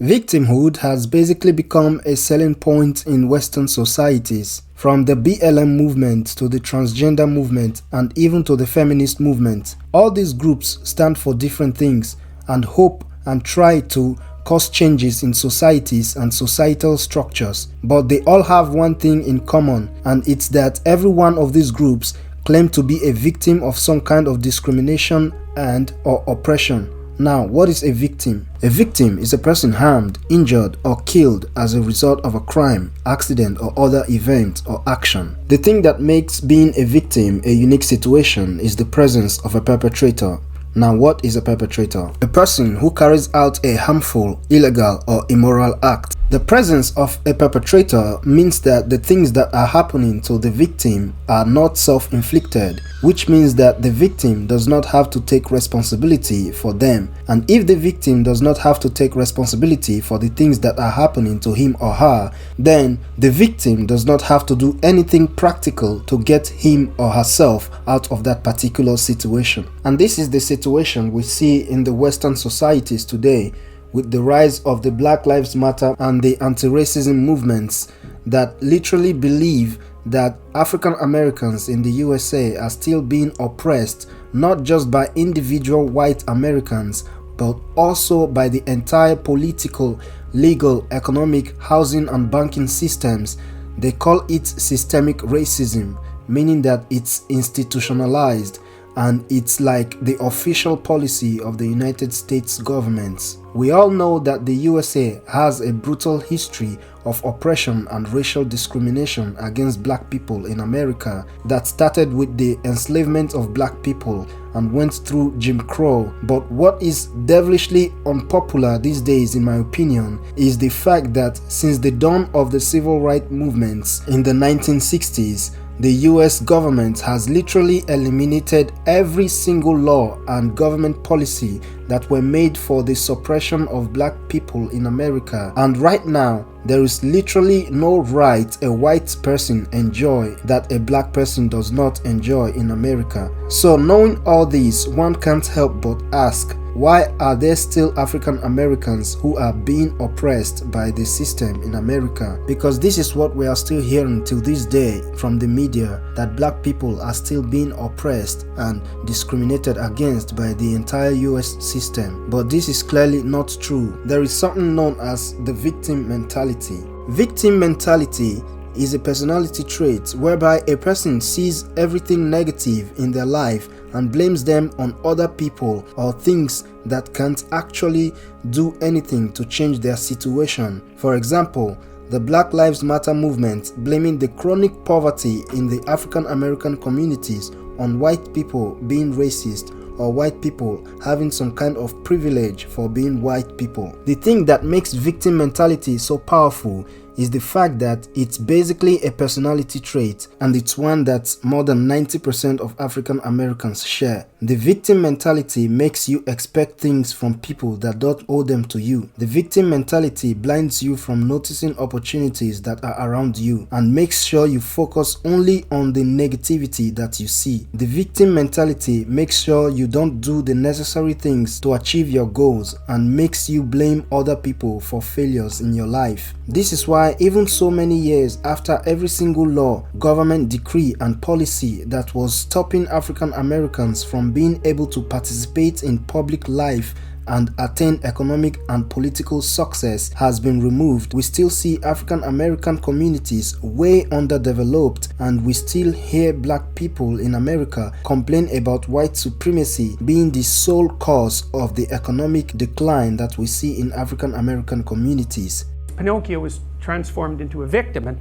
Victimhood has basically become a selling point in Western societies, from the BLM movement to the transgender movement and even to the feminist movement. All these groups stand for different things and hope and try to cause changes in societies and societal structures, but they all have one thing in common, and it's that every one of these groups claim to be a victim of some kind of discrimination and or oppression. Now, what is a victim? A victim is a person harmed, injured, or killed as a result of a crime, accident, or other event or action. The thing that makes being a victim a unique situation is the presence of a perpetrator. Now, what is a perpetrator? A person who carries out a harmful, illegal, or immoral act. The presence of a perpetrator means that the things that are happening to the victim are not self-inflicted, which means that the victim does not have to take responsibility for them. And if the victim does not have to take responsibility for the things that are happening to him or her, then the victim does not have to do anything practical to get him or herself out of that particular situation. And this is the situation we see in the Western societies today, with the rise of the Black Lives Matter and the anti-racism movements that literally believe that African Americans in the USA are still being oppressed, not just by individual white Americans, but also by the entire political, legal, economic, housing and banking systems. They call it systemic racism, meaning that it's institutionalized and it's like the official policy of the United States government. We all know that the USA has a brutal history of oppression and racial discrimination against black people in America that started with the enslavement of black people and went through Jim Crow. But what is devilishly unpopular these days, in my opinion, is the fact that since the dawn of the civil rights movements in the 1960s, the US government has literally eliminated every single law and government policy that were made for the suppression of black people in America. And right now, there is literally no right a white person enjoy that a black person does not enjoy in America. So knowing all this, one can't help but ask, why are there still African Americans who are being oppressed by the system in America? Because this is what we are still hearing till this day from the media, that black people are still being oppressed and discriminated against by the entire US system. But this is clearly not true. There is something known as the victim mentality. Victim mentality is a personality trait whereby a person sees everything negative in their life and blames them on other people or things that can't actually do anything to change their situation. For example, the Black Lives Matter movement blaming the chronic poverty in the African American communities on white people being racist, or white people having some kind of privilege for being white people. The thing that makes victim mentality so powerful is the fact that it's basically a personality trait, and it's one that more than 90% of African Americans share. The victim mentality makes you expect things from people that don't owe them to you. The victim mentality blinds you from noticing opportunities that are around you and makes sure you focus only on the negativity that you see. The victim mentality makes sure you don't do the necessary things to achieve your goals and makes you blame other people for failures in your life. This is why even so many years after every single law, government decree and policy that was stopping African Americans from being able to participate in public life and attain economic and political success has been removed, we still see African American communities way underdeveloped, and we still hear black people in America complain about white supremacy being the sole cause of the economic decline that we see in African American communities. Pinocchio is transformed into a victim, and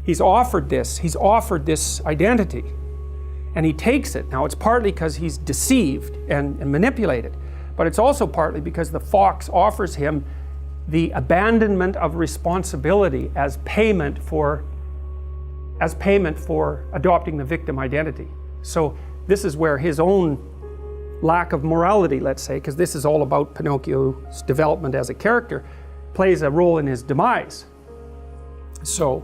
he's offered this identity, and he takes it. Now, it's partly because he's deceived and manipulated, but it's also partly because the fox offers him the abandonment of responsibility as payment for adopting the victim identity. So this is where his own lack of morality, let's say, because this is all about Pinocchio's development as a character, plays a role in his demise. So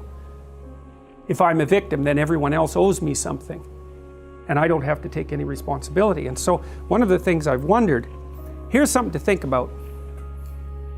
if I'm a victim, then everyone else owes me something, and I don't have to take any responsibility. And so one of the things I've wondered, here's something to think about.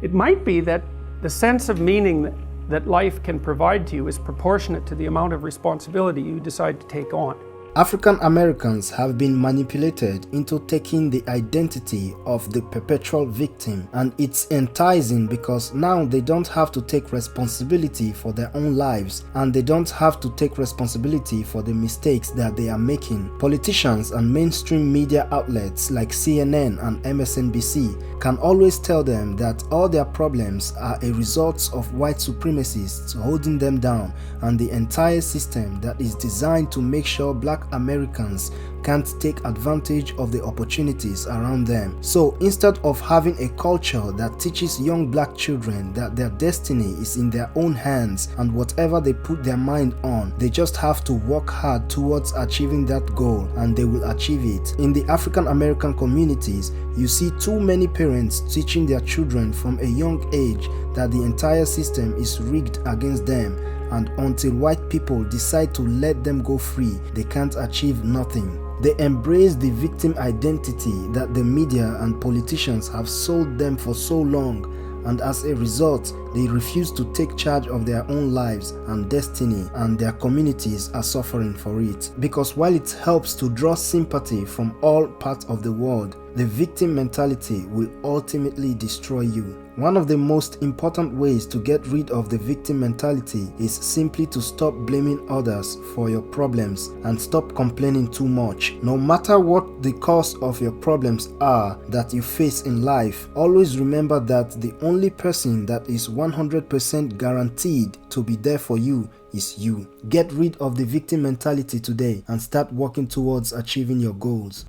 It might be that the sense of meaning that life can provide to you is proportionate to the amount of responsibility you decide to take on. African Americans have been manipulated into taking the identity of the perpetual victim, and it's enticing because now they don't have to take responsibility for their own lives, and they don't have to take responsibility for the mistakes that they are making. Politicians and mainstream media outlets like CNN and MSNBC can always tell them that all their problems are a result of white supremacists holding them down, and the entire system that is designed to make sure Black Americans can't take advantage of the opportunities around them. So instead of having a culture that teaches young Black children that their destiny is in their own hands and whatever they put their mind on, they just have to work hard towards achieving that goal, and they will achieve it. In the African American communities, you see too many parents teaching their children from a young age that the entire system is rigged against them, and until white people decide to let them go free, they can't achieve nothing. They embrace the victim identity that the media and politicians have sold them for so long, and as a result, they refuse to take charge of their own lives and destiny, and their communities are suffering for it. Because while it helps to draw sympathy from all parts of the world, the victim mentality will ultimately destroy you. One of the most important ways to get rid of the victim mentality is simply to stop blaming others for your problems and stop complaining too much. No matter what the cause of your problems are that you face in life, always remember that the only person that is 100% guaranteed to be there for you is you. Get rid of the victim mentality today and start working towards achieving your goals.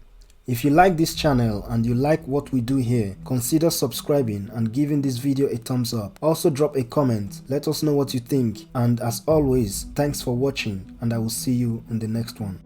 If you like this channel and you like what we do here, consider subscribing and giving this video a thumbs up. Also drop a comment, let us know what you think, and as always, thanks for watching, and I will see you in the next one.